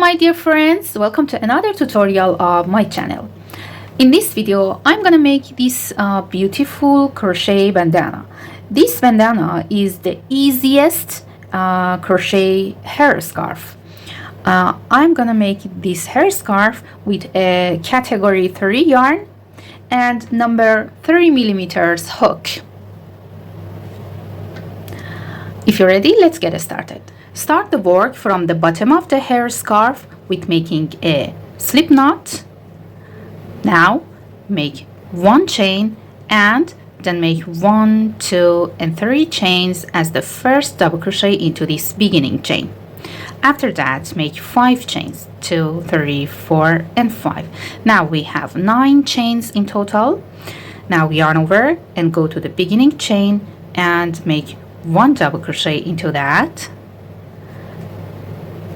my dear friends, welcome to another tutorial of my channel. In this video I'm gonna make this beautiful crochet bandana. This bandana is the easiest crochet hair scarf. I'm gonna make this hair scarf with a category 3 yarn and number 3mm hook. If you're ready, let's get started. Start the work from the bottom of the hair scarf with making a slip knot. Now make one chain and then make 1, 2 and 3 chains as the first double crochet into this beginning chain. After that make 5 chains, 2, 3, 4 and 5. Now we have 9 chains in total. Now yarn over and go to the beginning chain and make 1 double crochet into that.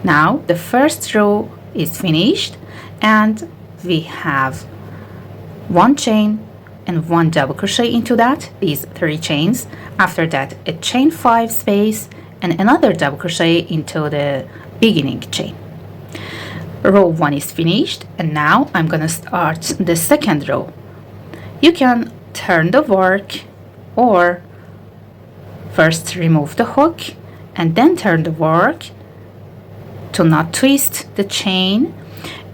Now the first row is finished and we have 1 chain and 1 double crochet into that, these 3 chains. After that a chain 5 space and another double crochet into the beginning chain. Row 1 is finished and now I'm gonna start the second row. You can turn the work or first remove the hook and then turn the work to not twist the chain,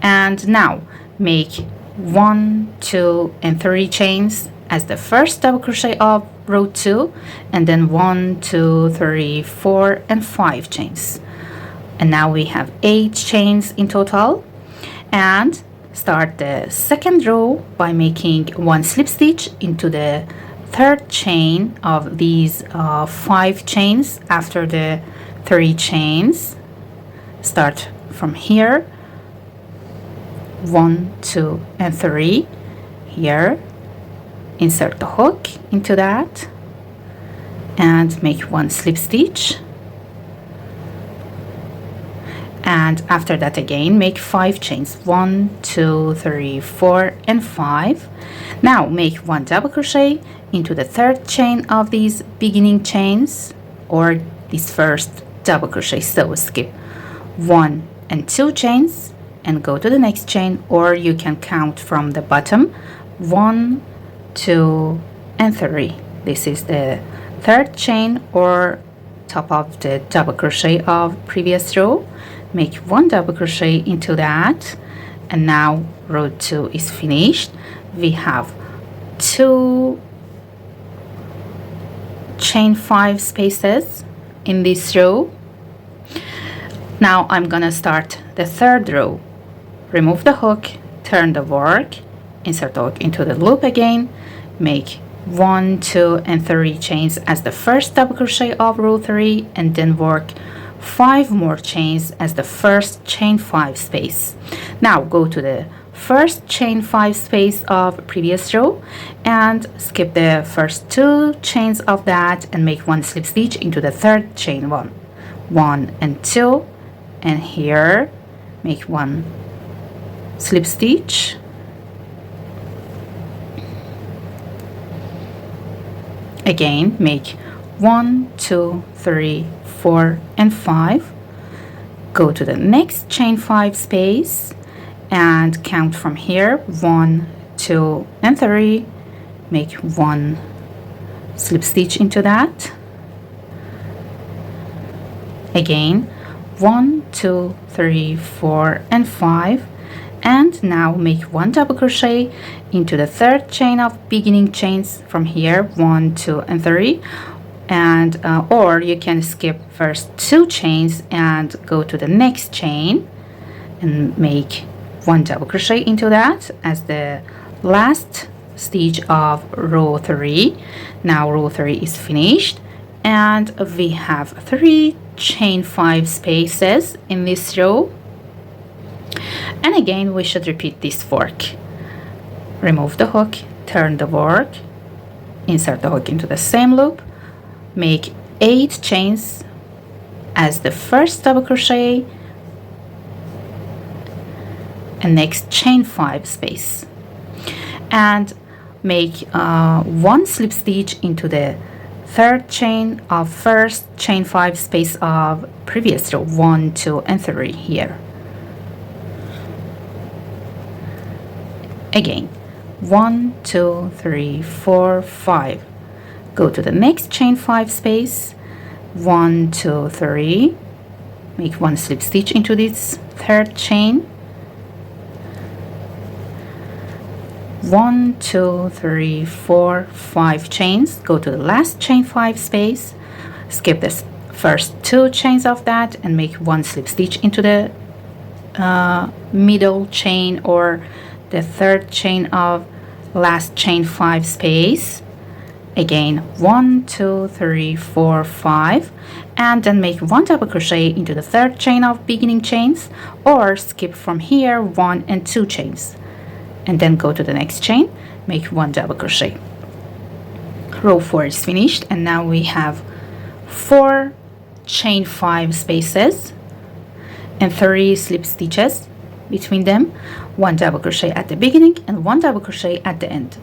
and now make 1, 2 and 3 chains as the first double crochet of row 2 and then 1, 2, 3, 4 and 5 chains. And now we have 8 chains in total, and start the second row by making 1 slip stitch into the third chain of these 5 chains after the 3 chains. Start from here, 1, 2 and 3 here, insert the hook into that and make 1 slip stitch, and after that again make 5 chains, 1, 2, 3, 4 and 5. Now make 1 double crochet into the third chain of these beginning chains or this first double crochet, so skip 1 and 2 chains and go to the next chain, or you can count from the bottom 1, 2 and 3. This is the third chain or top of the double crochet of previous row. Make 1 double crochet into that, and now row 2 is finished. We have 2 chain 5 spaces in this row. Now I'm gonna start the third row. Remove the hook, turn the work, insert the hook into the loop again, make 1, 2 and 3 chains as the first double crochet of row 3 and then work 5 more chains as the first chain 5 space. Now go to the first chain 5 space of previous row and skip the first 2 chains of that and make 1 slip stitch into the third chain 1 and 2, and here make 1 slip stitch, again make 1, 2, 3, 4 and 5. Go to the next chain 5 space and count from here 1, 2 and 3, make 1 slip stitch into that, again 1, 2, 3, 4 and 5, and now make 1 double crochet into the third chain of beginning chains from here 1, 2 and 3, and or you can skip first 2 chains and go to the next chain and make 1 double crochet into that as the last stitch of row 3. Now row 3 is finished and we have 3 chain 5 spaces in this row, and again we should repeat this work. Remove the hook, turn the work, insert the hook into the same loop, make 8 chains as the first double crochet and next chain 5 space, and make 1 slip stitch into the third chain of first chain 5 space of previous row 1, 2 and 3 here. Again, 1, 2, 3, 4, 5. Go to the next chain 5 space, 1, 2, 3, make 1 slip stitch into this third chain, 1, 2, 3, 4, 5 chains, go to the last chain 5 space, skip this first 2 chains of that and make 1 slip stitch into the middle chain or the third chain of last chain 5 space. Again, 1, 2, 3, 4, 5, and then make 1 double crochet into the third chain of beginning chains, or skip from here 1 and 2 chains, and then go to the next chain, make 1 double crochet. Row 4 is finished, and now we have 4 chain 5 spaces and 3 slip stitches between them, 1 double crochet at the beginning and 1 double crochet at the end.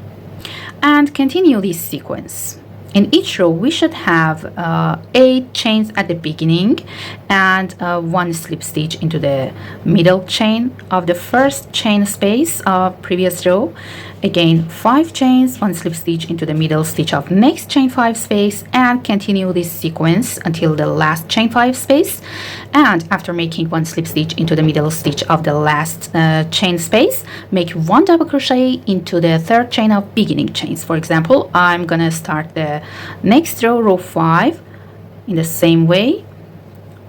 And continue this sequence. In each row we should have 8 chains at the beginning and 1 slip stitch into the middle chain of the first chain space of previous row. Again, 5 chains, 1 slip stitch into the middle stitch of next chain 5 space, and continue this sequence until the last chain 5 space. And after making 1 slip stitch into the middle stitch of the last chain space, make 1 double crochet into the third chain of beginning chains. For example, I'm gonna start the next row, row 5, in the same way.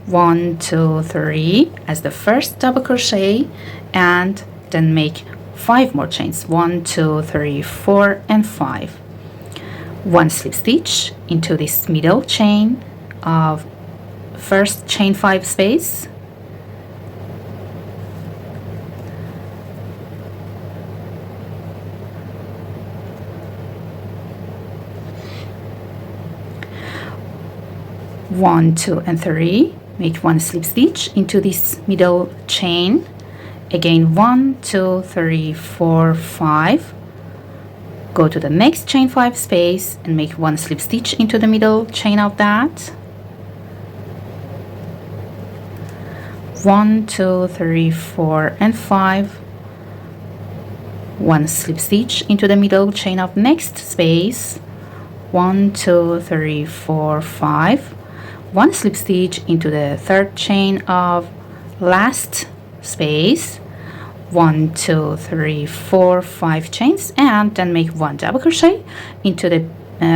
1, 2, 3 as the first double crochet, and then make 5 more chains, 1, 2, 3, 4, and 5. 1 slip stitch into this middle chain of first chain 5 space, one, 2, and 3. Make 1 slip stitch into this middle chain. Again, 1, 2, 3, 4, 5. Go to the next chain 5 space and make 1 slip stitch into the middle chain of that. 1, 2, 3, 4, and 5. 1 slip stitch into the middle chain of next space. 1, 2, 3, 4, 5. 1 slip stitch into the third chain of last space. 1, 2, 3, 4, 5 chains, and then make 1 double crochet into the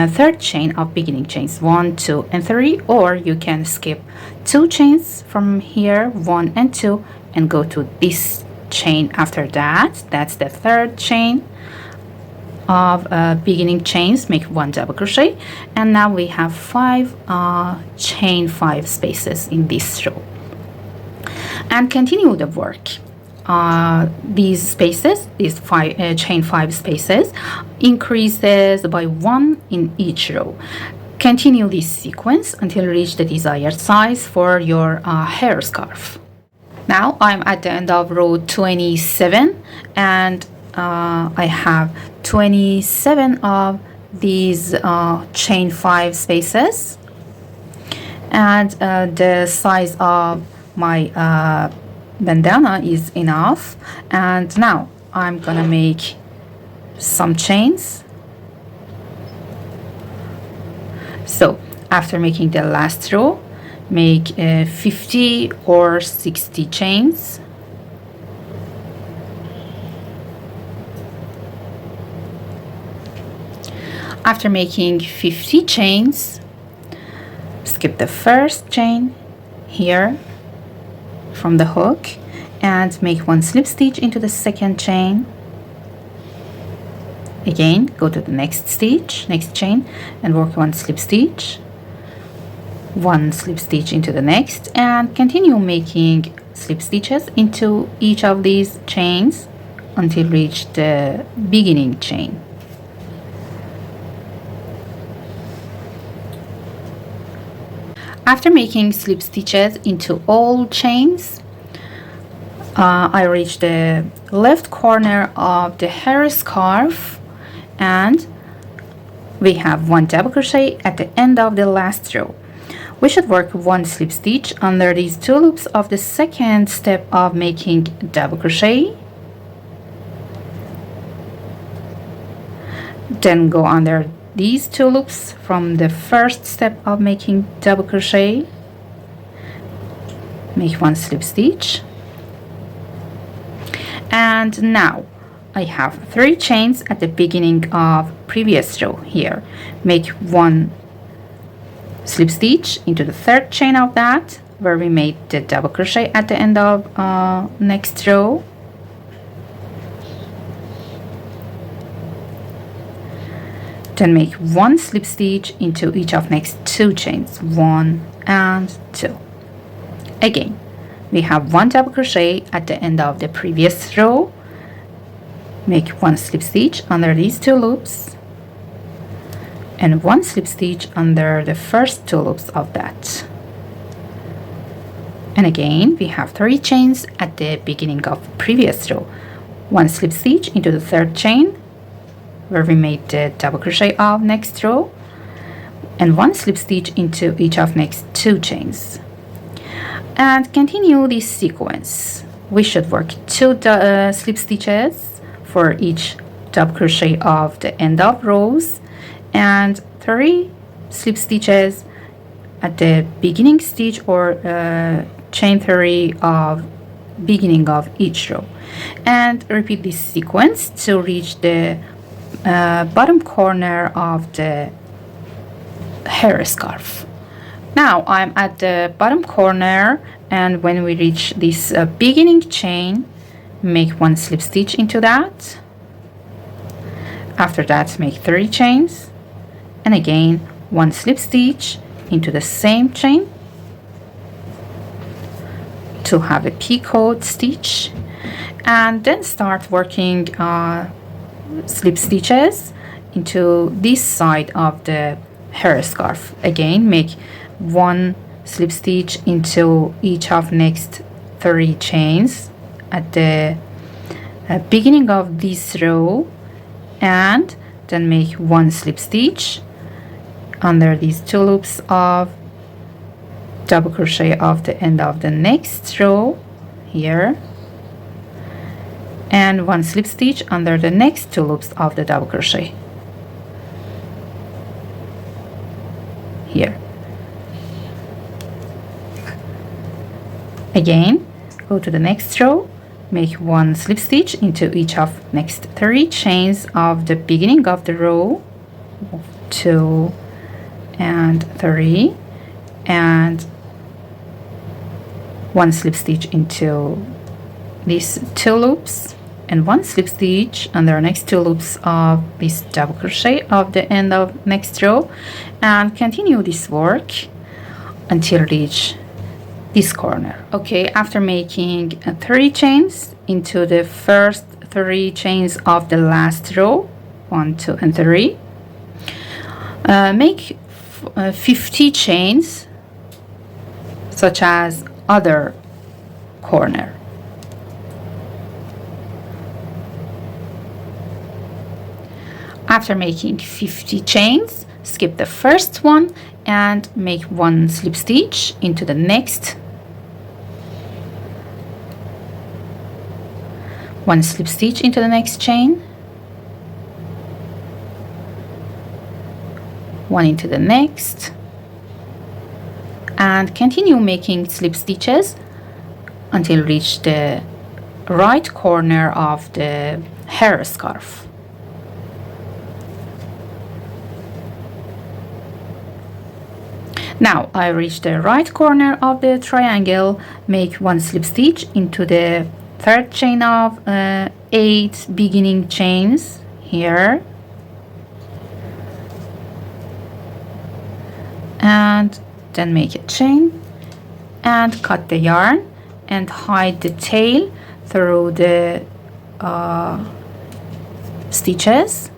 third chain of beginning chains, 1, 2, and 3, or you can skip 2 chains from here, 1 and 2, and go to this chain after that. That's the third chain of beginning chains. Make 1 double crochet, and now we have 5 chain 5 spaces in this row, and continue the work. These spaces, these chain 5 spaces, increases by 1 in each row. Continue this sequence until you reach the desired size for your hair scarf. Now I'm at the end of row 27, and I have 27 of these chain 5 spaces, and the size of my bandana is enough. And now I'm gonna make some chains. So after making the last row, make 50 or 60 chains. After making 50 chains, skip the first chain here from the hook and make 1 slip stitch into the second chain. Again, go to the next stitch, next chain, and work 1 slip stitch, 1 slip stitch into the next, and continue making slip stitches into each of these chains until reach the beginning chain. After making slip stitches into all chains, I reach the left corner of the hair scarf, and we have 1 double crochet at the end of the last row. We should work 1 slip stitch under these 2 loops of the second step of making double crochet, Then go under these 2 loops from the first step of making double crochet. Make 1 slip stitch. And now I have 3 chains at the beginning of previous row here. Make 1 slip stitch into the 3rd chain of that, where we made the double crochet at the end of next row. Then make 1 slip stitch into each of next 2 chains, 1 and 2. Again, we have 1 double crochet at the end of the previous row. Make 1 slip stitch under these 2 loops and 1 slip stitch under the first 2 loops of that. And again, we have 3 chains at the beginning of previous row. 1 slip stitch into the 3rd chain, where we made the double crochet of next row, and 1 slip stitch into each of next 2 chains. And continue this sequence. We should work 2 slip stitches for each double crochet of the end of rows and 3 slip stitches at the beginning stitch or chain 3 of beginning of each row, and repeat this sequence to reach the bottom corner of the hair scarf. Now I'm at the bottom corner, and when we reach this beginning chain, make 1 slip stitch into that. After that, make 3 chains, and again 1 slip stitch into the same chain to have a picot stitch, and then start working slip stitches into this side of the hair scarf. Again, make 1 slip stitch into each of next 3 chains at the beginning of this row, and then make 1 slip stitch under these 2 loops of double crochet of the end of the next row here, and 1 slip stitch under the next 2 loops of the double crochet here. Again, go to the next row, make 1 slip stitch into each of next 3 chains of the beginning of the row, 2 and 3, and 1 slip stitch into these 2 loops and 1 slip stitch under next 2 loops of this double crochet of the end of next row, and continue this work until reach this corner. Okay, after making 3 chains into the first 3 chains of the last row, 1, 2 and 3, make 50 chains such as other corner. After making 50 chains, skip the first one and make 1 slip stitch into the next, 1 slip stitch into the next chain, 1 into the next, and continue making slip stitches until reach the right corner of the hair scarf. Now I reach the right corner of the triangle, make 1 slip stitch into the 3rd chain of 8 beginning chains here, and then make a chain and cut the yarn and hide the tail through the stitches.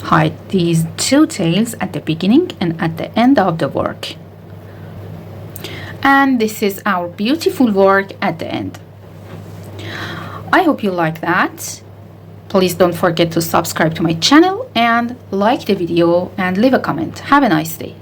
Hide these 2 tails at the beginning and at the end of the work. And this is our beautiful work at the end. I hope you like that. Please don't forget to subscribe to my channel and like the video and leave a comment. Have a nice day.